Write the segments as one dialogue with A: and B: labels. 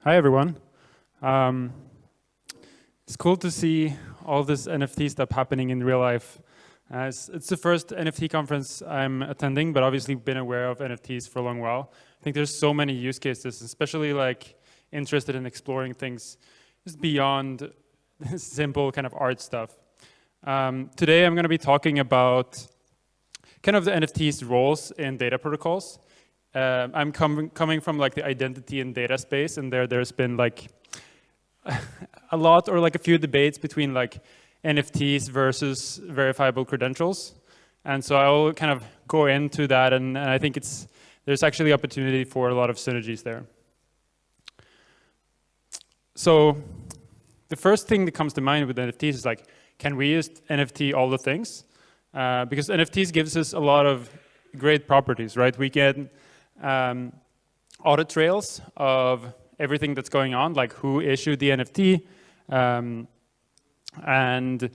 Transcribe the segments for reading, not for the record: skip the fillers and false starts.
A: Hi, everyone. It's cool to see all this NFT stuff happening in real life. It's the first NFT conference I'm attending, but obviously been aware of NFTs for a long while. I think there's so many use cases, especially like interested in exploring things just beyond simple kind of art stuff. Today I'm going to be talking about kind of the NFTs roles in data protocols. I'm coming from like the identity and data space, and there's been like a lot or like a few debates between like NFTs versus verifiable credentials. And so I'll kind of go into that, and I think there's actually opportunity for a lot of synergies there. So the first thing that comes to mind with NFTs is like, can we use NFT all the things? Because NFTs gives us a lot of great properties, right? We get audit trails of everything that's going on, like who issued the NFT, and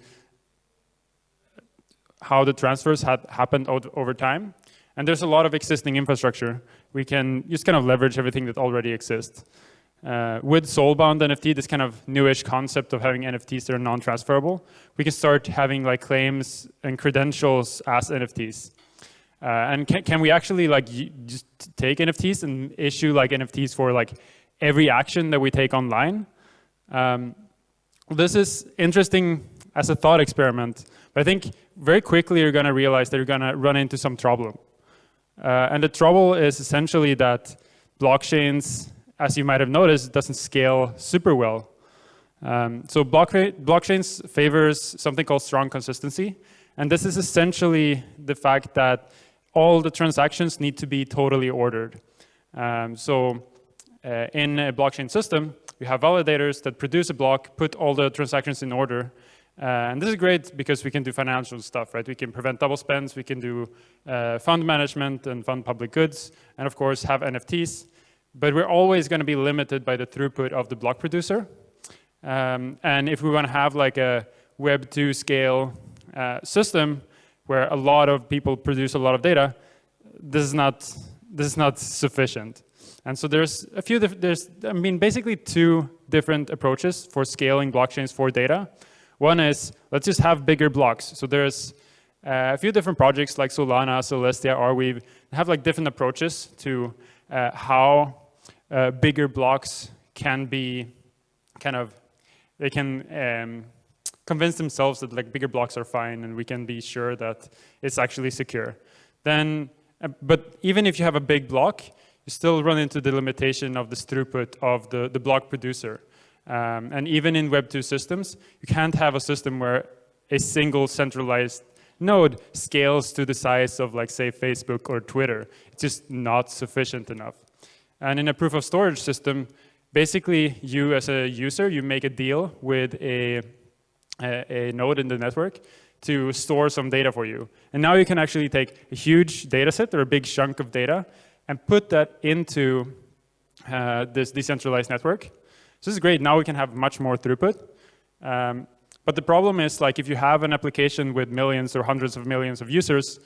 A: how the transfers had happened over time. And there's a lot of existing infrastructure. We can just kind of leverage everything that already exists. With soulbound NFT, this kind of newish concept of having NFTs that are non-transferable, we can start having like claims and credentials as NFTs. And can we actually like just take NFTs and issue like NFTs for like every action that we take online? This is interesting as a thought experiment, but I think very quickly you're going to realize that you're going to run into some trouble. And the trouble is essentially that blockchains, as you might have noticed, doesn't scale super well. So blockchains favors something called strong consistency, and this is essentially the fact that all the transactions need to be totally ordered. In a blockchain system, we have validators that produce a block, put all the transactions in order. And this is great because we can do financial stuff, right? We can prevent double spends, we can do fund management and fund public goods, and of course have NFTs. But we're always going to be limited by the throughput of the block producer. And if we want to have like a Web 2 scale system where a lot of people produce a lot of data, this is not sufficient. And so there's basically two different approaches for scaling blockchains for data. One is, let's just have bigger blocks. So there's a few different projects like Solana, Celestia, Arweave, have like different approaches to how bigger blocks can be they can convince themselves that like bigger blocks are fine and we can be sure that it's actually secure. But even if you have a big block, you still run into the limitation of this throughput of the block producer. And even in Web 2 systems, you can't have a system where a single centralized node scales to the size of like say Facebook or Twitter. It's just not sufficient enough. And in a proof of storage system, basically you as a user, you make a deal with a node in the network to store some data for you. And now you can actually take a huge data set or a big chunk of data and put that into this decentralized network. So this is great. Now we can have much more throughput. But the problem is, like, if you have an application with millions or hundreds of millions of users,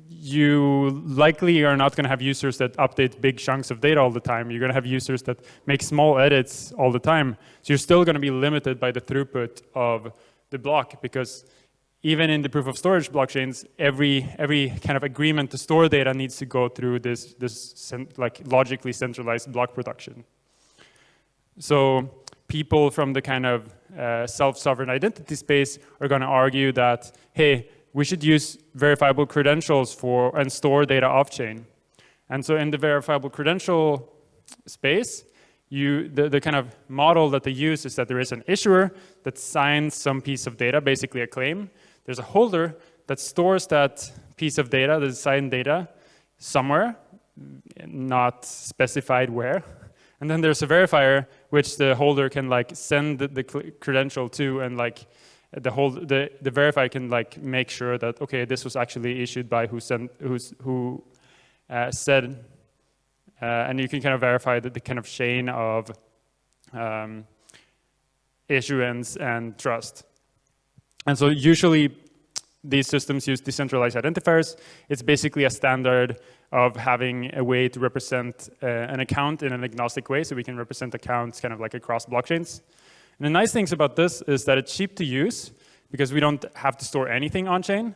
A: you likely are not going to have users that update big chunks of data all the time. You're going to have users that make small edits all the time. So you're still going to be limited by the throughput of the block, because even in the proof of storage blockchains, every kind of agreement to store data needs to go through this like logically centralized block production. So people from the kind of self-sovereign identity space are going to argue that, hey, we should use verifiable credentials and store data off-chain. And so in the verifiable credential space, the kind of model that they use is that there is an issuer that signs some piece of data, basically a claim. There's a holder that stores that piece of data, the signed data, somewhere, not specified where. And then there's a verifier, which the holder can like send the credential to, and like the verifier can like make sure that, okay, this was actually issued by who said, and you can kind of verify the kind of chain of issuance and trust. And so usually these systems use decentralized identifiers. It's basically a standard of having a way to represent an account in an agnostic way, so we can represent accounts kind of like across blockchains. And the nice things about this is that it's cheap to use because we don't have to store anything on-chain.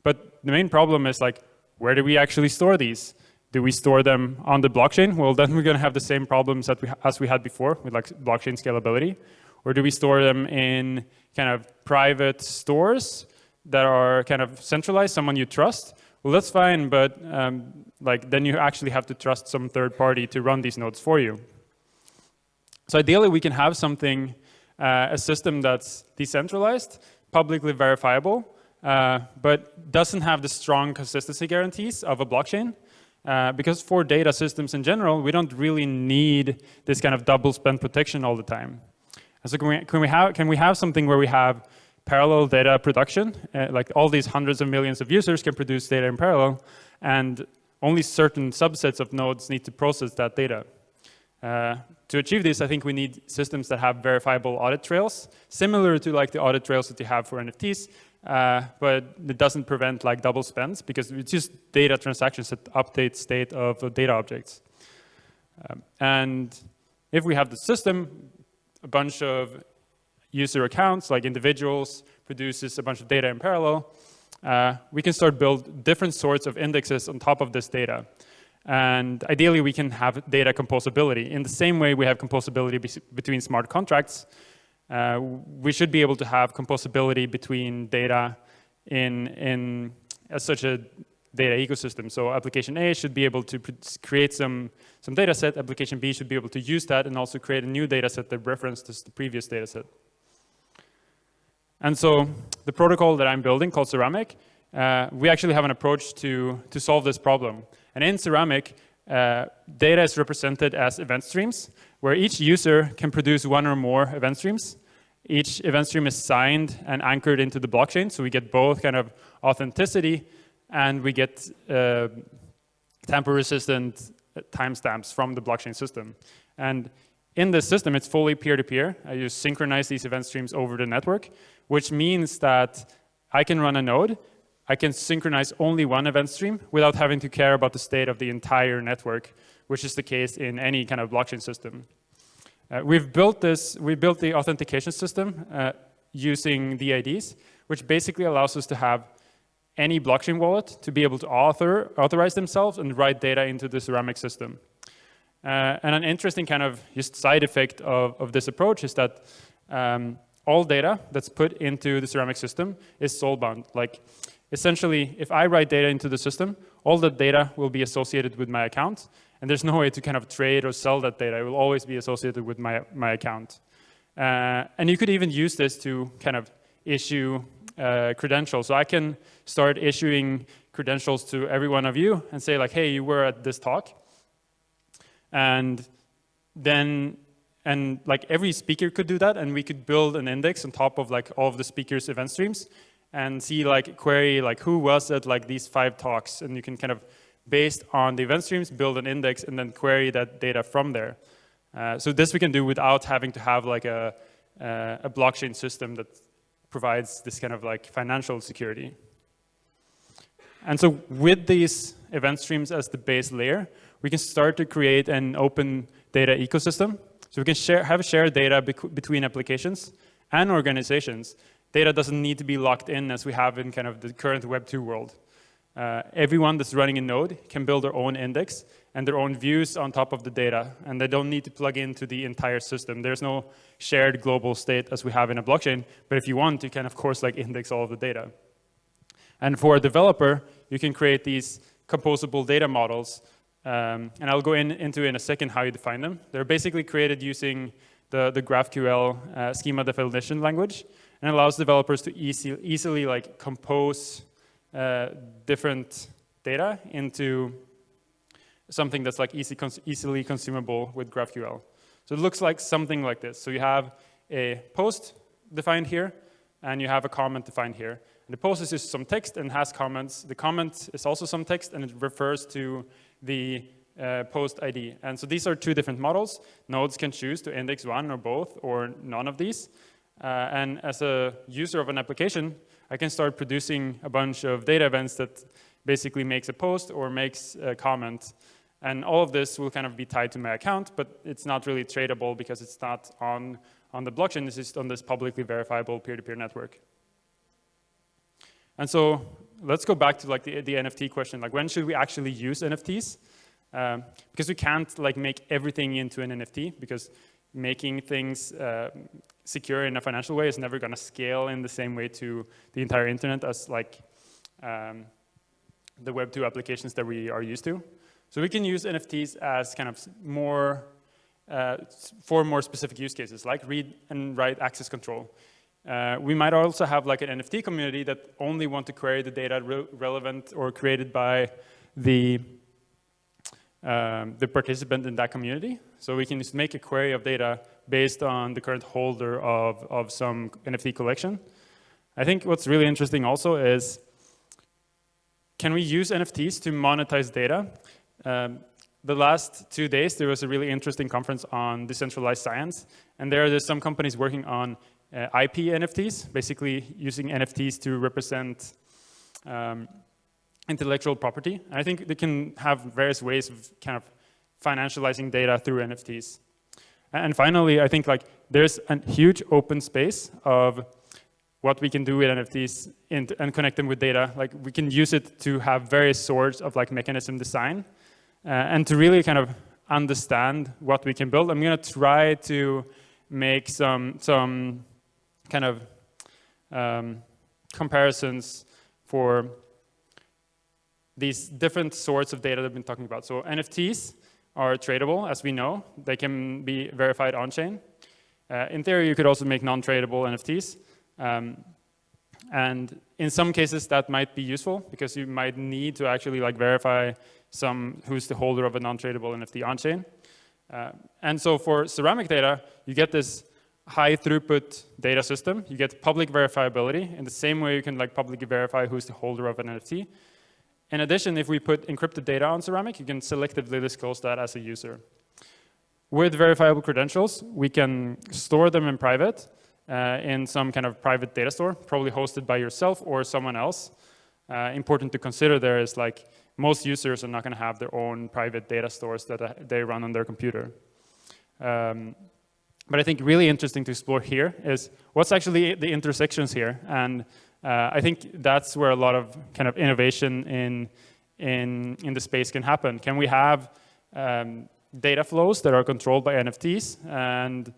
A: But the main problem is like, where do we actually store these? Do we store them on the blockchain? Well, then we're going to have the same problems that as we had before with like blockchain scalability. Or do we store them in kind of private stores that are kind of centralized, someone you trust? Well, that's fine, but like then you actually have to trust some third party to run these nodes for you. So ideally, we can have something, a system that's decentralized, publicly verifiable, but doesn't have the strong consistency guarantees of a blockchain. Because for data systems in general, we don't really need this kind of double spend protection all the time. And so can we have something where we have parallel data production, like all these hundreds of millions of users can produce data in parallel, and only certain subsets of nodes need to process that data. To achieve this, I think we need systems that have verifiable audit trails, similar to like the audit trails that you have for NFTs, but it doesn't prevent like double spends because it's just data transactions that update state of the data objects. And if we have the system, a bunch of user accounts, like individuals, produces a bunch of data in parallel, we can start build different sorts of indexes on top of this data. And ideally, we can have data composability. In the same way we have composability between smart contracts, we should be able to have composability between data in such a data ecosystem. So application A should be able to create some data set. Application B should be able to use that and also create a new data set that references the previous data set. And so the protocol that I'm building called Ceramic, we actually have an approach to solve this problem. And in Ceramic, data is represented as event streams, where each user can produce one or more event streams. Each event stream is signed and anchored into the blockchain, so we get both kind of authenticity and we get tamper-resistant timestamps from the blockchain system. And in this system, it's fully peer-to-peer. I just synchronize these event streams over the network, which means that I can run a node. I can synchronize only one event stream without having to care about the state of the entire network, which is the case in any kind of blockchain system. We built the authentication system using DIDs, which basically allows us to have any blockchain wallet to be able to authorize themselves and write data into the Ceramic system. And an interesting kind of just side effect of this approach is that all data that's put into the Ceramic system is soul-bound. Like, essentially, if I write data into the system, all the data will be associated with my account, and there's no way to kind of trade or sell that data. It will always be associated with my account. And you could even use this to kind of issue credentials. So I can start issuing credentials to every one of you and say like, hey, you were at this talk. And then, like every speaker could do that, and we could build an index on top of like all of the speakers' event streams and see like query like who was at like these 5 talks, and you can kind of based on the event streams build an index and then query that data from there. So this we can do without having to have like a blockchain system that provides this kind of like financial security. And so with these event streams as the base layer, we can start to create an open data ecosystem. So we can have shared data between applications and organizations. Data doesn't need to be locked in as we have in kind of the current Web 2 world. Everyone that's running a node can build their own index and their own views on top of the data, and they don't need to plug into the entire system. There's no shared global state as we have in a blockchain, but if you want, you can, of course, like index all of the data. And for a developer, you can create these composable data models, and I'll go into in a second how you define them. They're basically created using the GraphQL schema definition language, and allows developers to easily like compose different data into something that's like easily consumable with GraphQL. So it looks like something like this. So you have a post defined here, and you have a comment defined here. And the post is just some text and has comments. The comment is also some text, and it refers to the post ID. And so these are 2 different models. Nodes can choose to index one or both or none of these. And as a user of an application, I can start producing a bunch of data events that basically makes a post or makes a comment. And all of this will kind of be tied to my account, but it's not really tradable because it's not on the blockchain. It's just on this publicly verifiable peer-to-peer network. And so let's go back to like the NFT question. Like, when should we actually use NFTs? Because we can't like make everything into an NFT, because making things secure in a financial way is never going to scale in the same way to the entire internet as like the Web 2 applications that we are used to. So we can use NFTs as kind of more for more specific use cases, like read and write access control. We might also have like an NFT community that only want to query the data relevant or created by the participant in that community. So we can just make a query of data based on the current holder of some NFT collection. I think what's really interesting also is, can we use NFTs to monetize data? The last 2 days, there was a really interesting conference on decentralized science. And there's some companies working on IP NFTs, basically using NFTs to represent intellectual property. And I think they can have various ways of kind of financializing data through NFTs. And finally, I think like there's a huge open space of what we can do with NFTs and connect them with data. Like, we can use it to have various sorts of like mechanism design and to really kind of understand what we can build. I'm going to try to make some kind of comparisons for these different sorts of data that I've been talking about. So NFTs are tradable, as we know. They can be verified on-chain. In theory, you could also make non-tradable NFTs. And in some cases, that might be useful, because you might need to actually like verify who's the holder of a non-tradable NFT on-chain. And so for ceramic data, you get this high throughput data system. You get public verifiability in the same way you can like publicly verify who's the holder of an NFT. In addition, if we put encrypted data on ceramic, you can selectively disclose that as a user. With verifiable credentials, we can store them in private in some kind of private data store, probably hosted by yourself or someone else. Important to consider there is like most users are not going to have their own private data stores that they run on their computer. But I think really interesting to explore here is what's actually the intersections here. And I think that's where a lot of kind of innovation in the space can happen. Can we have data flows that are controlled by NFTs? And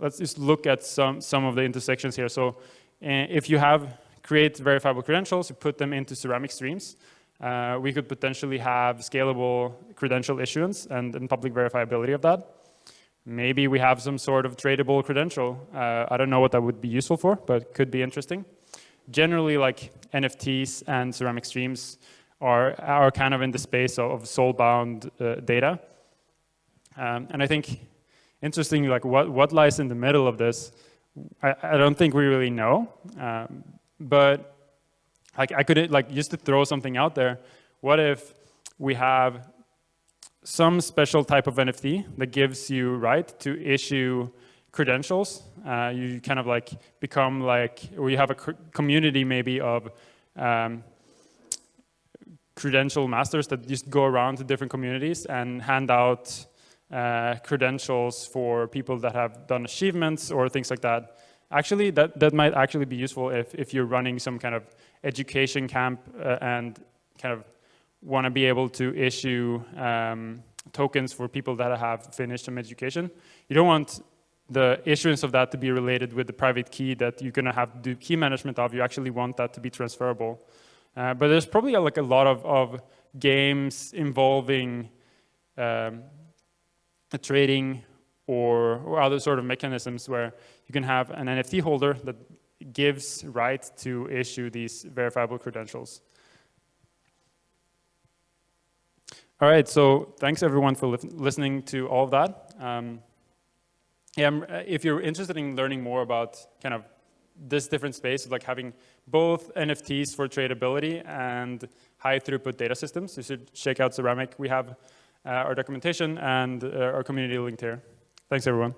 A: let's just look at some of the intersections here. So if you create verifiable credentials, you put them into ceramic streams, we could potentially have scalable credential issuance and public verifiability of that. Maybe we have some sort of tradable credential. I don't know what that would be useful for, but it could be interesting. Generally, like NFTs and ceramic streams are kind of in the space of soul-bound data. And I think interesting, like what lies in the middle of this, I don't think we really know. But like I could like just to throw something out there. What if we have some special type of NFT that gives you right to issue credentials? You kind of like become like, or you have a community maybe of credential masters that just go around to different communities and hand out credentials for people that have done achievements or things like that. Actually, that might actually be useful if you're running some kind of education camp and kind of want to be able to issue tokens for people that have finished some education. You don't want the issuance of that to be related with the private key that you're going to have to do key management of. You actually want that to be transferable. But there's probably like a lot of games involving trading or other sort of mechanisms where you can have an NFT holder that gives right to issue these verifiable credentials. All right, so thanks everyone for listening to all of that. If you're interested in learning more about kind of this different space, like having both NFTs for tradability and high throughput data systems, you should check out Ceramic. We have our documentation and our community linked here. Thanks everyone.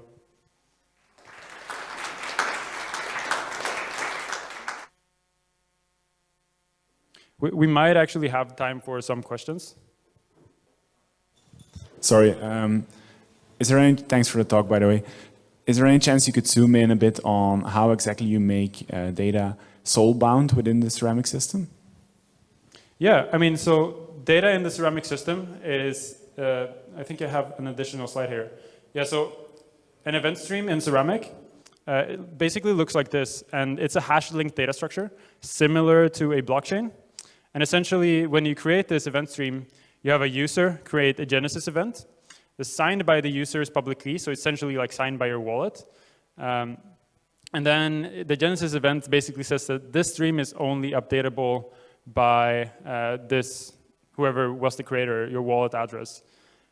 A: We might actually have time for some questions.
B: Sorry, is there any, thanks for the talk, by the way. Is there any chance you could zoom in a bit on how exactly you make data soul-bound within the ceramic system?
A: Yeah, I mean, so data in the ceramic system is, I think I have an additional slide here. Yeah, so an event stream in ceramic it basically looks like this, and it's a hash-linked data structure similar to a blockchain. And essentially, when you create this event stream, you have a user create a Genesis event. The signed by the user is public key, so essentially like signed by your wallet. And then the Genesis event basically says that this stream is only updatable by whoever was the creator, your wallet address.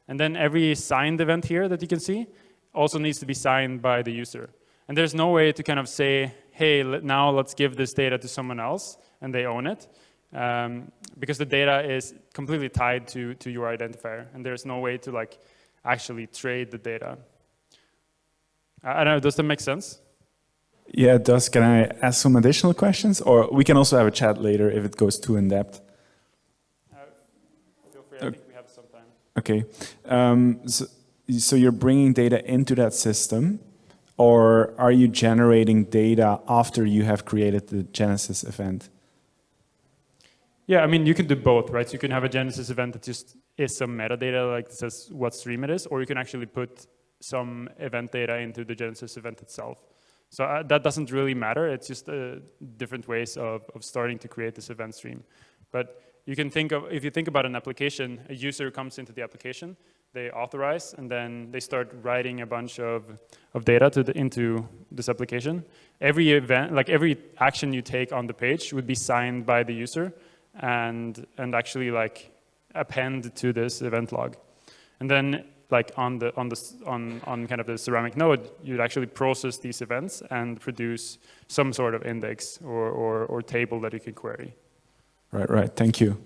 A: And then every signed event here that you can see also needs to be signed by the user. And there's no way to kind of say, hey, now let's give this data to someone else and they own it. Because the data is completely tied to your identifier, and there's no way to like actually trade the data. I don't know, does that make sense?
B: Yeah, it does. Can I ask some additional questions? Or we can also have a chat later if it goes too in-depth.
A: Feel free, I think we have some time.
B: Okay. So you're bringing data into that system, or are you generating data after you have created the Genesis event?
A: Yeah, I mean, you can do both, right? So you can have a Genesis event that just is some metadata, like it says what stream it is, or you can actually put some event data into the Genesis event itself. So that doesn't really matter. It's just different ways of starting to create this event stream. But you can think of, if you think about an application, a user comes into the application, they authorize, and then they start writing a bunch of data into this application. Every event, like every action you take on the page would be signed by the user and actually like append to this event log. And then like on kind of the ceramic node, you'd actually process these events and produce some sort of index or table that you can query.
B: Right. Thank you.